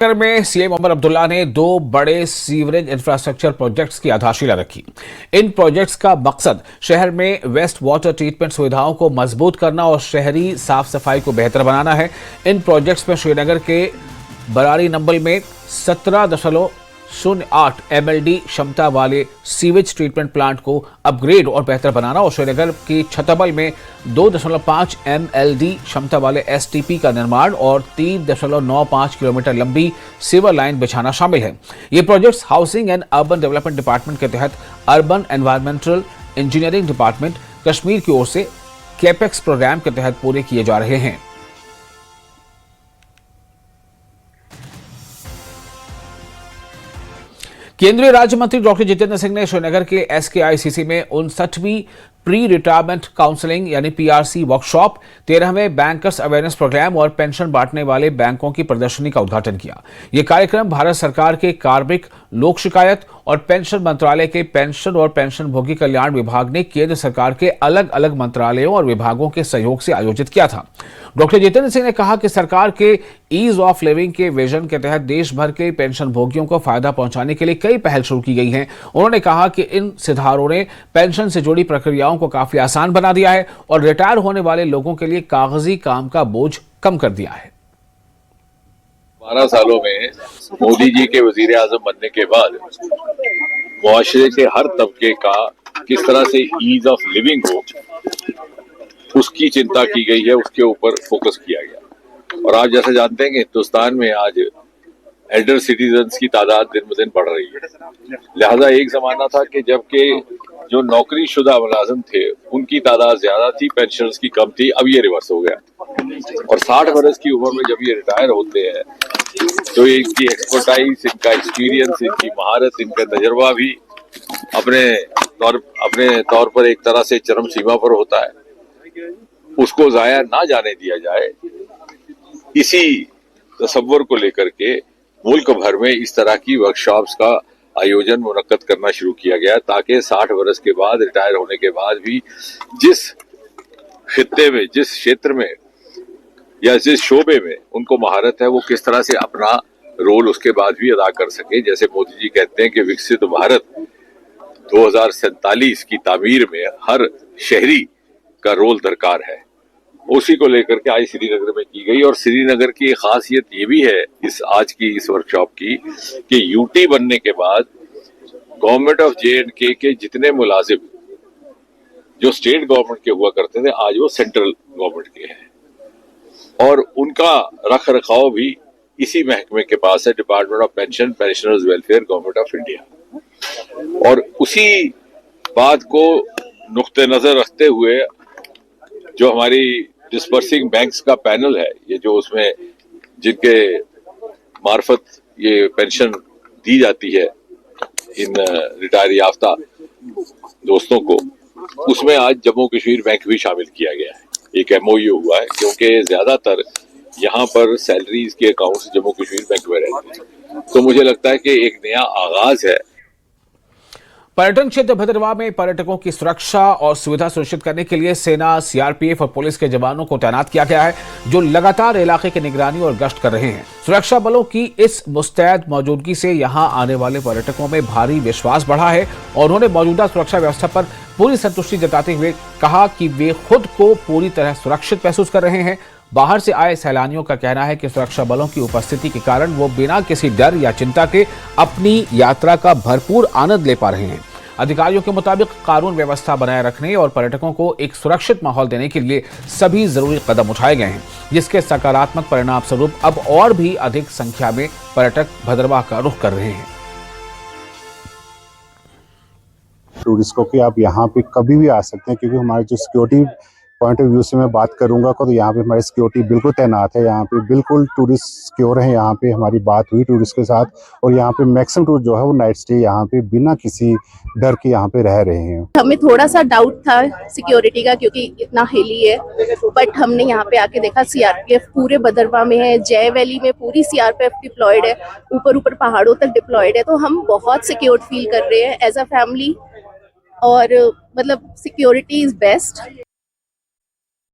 श्रीनगर में सीएम उमर अब्दुल्ला ने दो बड़े सीवरेज इंफ्रास्ट्रक्चर प्रोजेक्ट्स की आधारशिला रखी। इन प्रोजेक्ट्स का मकसद शहर में वेस्ट वाटर ट्रीटमेंट सुविधाओं को मजबूत करना और शहरी साफ सफाई को बेहतर बनाना है। इन प्रोजेक्ट्स में श्रीनगर के बरारी नंबल में 17.08 MLD क्षमता वाले सीवेज ट्रीटमेंट प्लांट को अपग्रेड और बेहतर बनाना और श्रीनगर की छतबल में 2.5 MLD क्षमता वाले STP का निर्माण और 3.95 किलोमीटर लंबी सीवर लाइन बिछाना शामिल है। ये projects housing and urban development department के तहत urban environmental engineering department Kashmir की ओर से कैपेक्स प्रोग्राम के तहत पूरे किए जा रहे हैं। केंद्रीय राज्य मंत्री डॉक्टर जितेंद्र सिंह ने श्रीनगर के SKICC में 59वीं प्री रिटायरमेंट काउंसलिंग यानी PRC वर्कशॉप, 13वें बैंकर्स अवेयरनेस प्रोग्राम और पेंशन बांटने वाले बैंकों की प्रदर्शनी का उद्घाटन किया। यह कार्यक्रम भारत सरकार के कार्मिक, लोक शिकायत और पेंशन मंत्रालय के पेंशन और पेंशनभोगी कल्याण विभाग ने केंद्र सरकार के अलग अलग मंत्रालयों और विभागों के सहयोग से आयोजित किया था। डॉक्टर जितेंद्र सिंह ने कहा कि सरकार के ईज ऑफ लिविंग के विजन के तहत देश भर के पेंशनभोगियों को फायदा पहुंचाने के लिए कई पहल शुरू की गई हैं। उन्होंने कहा कि इन सुधारों ने पेंशन से जुड़ी प्रक्रियाओं को काफी आसान बना दिया है और रिटायर होने वाले लोगों के लिए कागजी काम का बोझ कम कर दिया है। 12 सालों में मोदी जी के वजीर आजम बनने के बाद मुआशरे के हर तबके का किस तरह से ईज ऑफ लिविंग हो, उसकी चिंता की गई है, उसके ऊपर फोकस किया गया। और आप जैसे जानते हैं कि हिंदुस्तान में आज एल्डर सिटीजन्स की तादाद दिन ब दिन बढ़ रही है। लिहाजा एक जमाना था कि जबकि जो नौकरी शुदा मुलाजिम थे उनकी तादाद ज्यादा थी, पेंशनर्स की कम थी। अब ये रिवर्स हो गया और 60 वर्ष की उम्र में जब ये रिटायर होते हैं तो इनकी एक्सपर्टाइज, इनका एक्सपीरियंस, इनकी महारत, इनका तजर्बा भी अपने तौर पर एक तरह से चरम सीमा पर होता है। उसको जाया ना जाने दिया जाए, इसी तसव्वुर को लेकर के मुल्क भर में इस तरह की वर्कशॉप्स का आयोजन मुनक्कद करना शुरू किया गया ताकि 60 वर्ष के बाद, रिटायर होने के बाद भी जिस खित्ते में, जिस क्षेत्र में या जिस शोबे में उनको महारत है, वो किस तरह से अपना रोल उसके बाद भी अदा कर सके। जैसे मोदी जी कहते हैं कि विकसित भारत 2047 की तामीर में हर शहरी का रोल दरकार है, उसी को लेकर के आज श्रीनगर में की गई। और श्रीनगर की खासियत ये भी है आज की इस वर्कशॉप की कि यूटी बनने के बाद गवर्नमेंट ऑफ J&K के जितने मुलाजिम जो स्टेट गवर्नमेंट के हुआ करते थे, आज वो सेंट्रल गवर्नमेंट के हैं और उनका रख रखाव भी इसी महकमे के पास है, department of pension, pensioners welfare, government of India. और उसी बात को नुक्ते नजर रखते हुए जो हमारी डिस्पर्सिंग बैंक्स का पैनल है, ये जो उसमें जिनके मार्फत ये पेंशन दी जाती है इन रिटायर याफ्ता दोस्तों को, उसमें आज जम्मू कश्मीर बैंक भी शामिल किया गया है। एक MOU हुआ है क्योंकि ज्यादातर यहाँ पर सैलरीज के अकाउंट्स जम्मू कश्मीर बैंक में रहते हैं। तो मुझे लगता है कि एक नया आगाज है। पर्यटन क्षेत्र भद्रवाह में पर्यटकों की सुरक्षा और सुविधा सुनिश्चित करने के लिए सेना, CRPF और पुलिस के जवानों को तैनात किया गया है, जो लगातार इलाके की निगरानी और गश्त कर रहे हैं। सुरक्षा बलों की इस मुस्तैद मौजूदगी से यहां आने वाले पर्यटकों में भारी विश्वास बढ़ा है और उन्होंने मौजूदा सुरक्षा व्यवस्था पर पूरी संतुष्टि जताते हुए कहा कि वे खुद को पूरी तरह सुरक्षित महसूस कर रहे हैं। बाहर से आए सैलानियों का कहना है कि सुरक्षा बलों की उपस्थिति के कारण वो बिना किसी डर या चिंता के अपनी यात्रा का भरपूर आनंद ले पा रहे हैं। अधिकारियों के मुताबिक कानून व्यवस्था बनाए रखने और पर्यटकों को एक सुरक्षित माहौल देने के लिए सभी जरूरी कदम उठाए गए हैं, जिसके सकारात्मक परिणाम स्वरूप अब और भी अधिक संख्या में पर्यटक भद्रवाह का रुख कर रहे हैं। टूरिस्ट को कि आप यहाँ पे कभी भी आ सकते हैं, क्योंकि हमारे जो सिक्योरिटी पॉइंट ऑफ व्यू से मैं बात करूंगा तो यहाँ पे हमारी सिक्योरिटी बिल्कुल तैनात है। यहाँ पे बिल्कुल टूरिस्ट सिक्योर है। यहाँ पे हमारी बात हुई टूरिस्ट के साथ और यहाँ पे मैक्सिमम टूरिस्ट जो है वो नाइट स्टे यहाँ पे बिना किसी डर के यहाँ पे रह रहे हैं। हमें थोड़ा सा डाउट था सिक्योरिटी का, क्योंकि इतना हिली है, बट हमने यहाँ पे आके देखा CRPF पूरे भद्रवाह में है, जय वैली में पूरी CRPF डिप्लॉयड है, ऊपर पहाड़ों तक डिप्लॉयड है। तो हम बहुत सिक्योर फील कर रहे हैं एज अ फैमिली और मतलब सिक्योरिटी इज बेस्ट।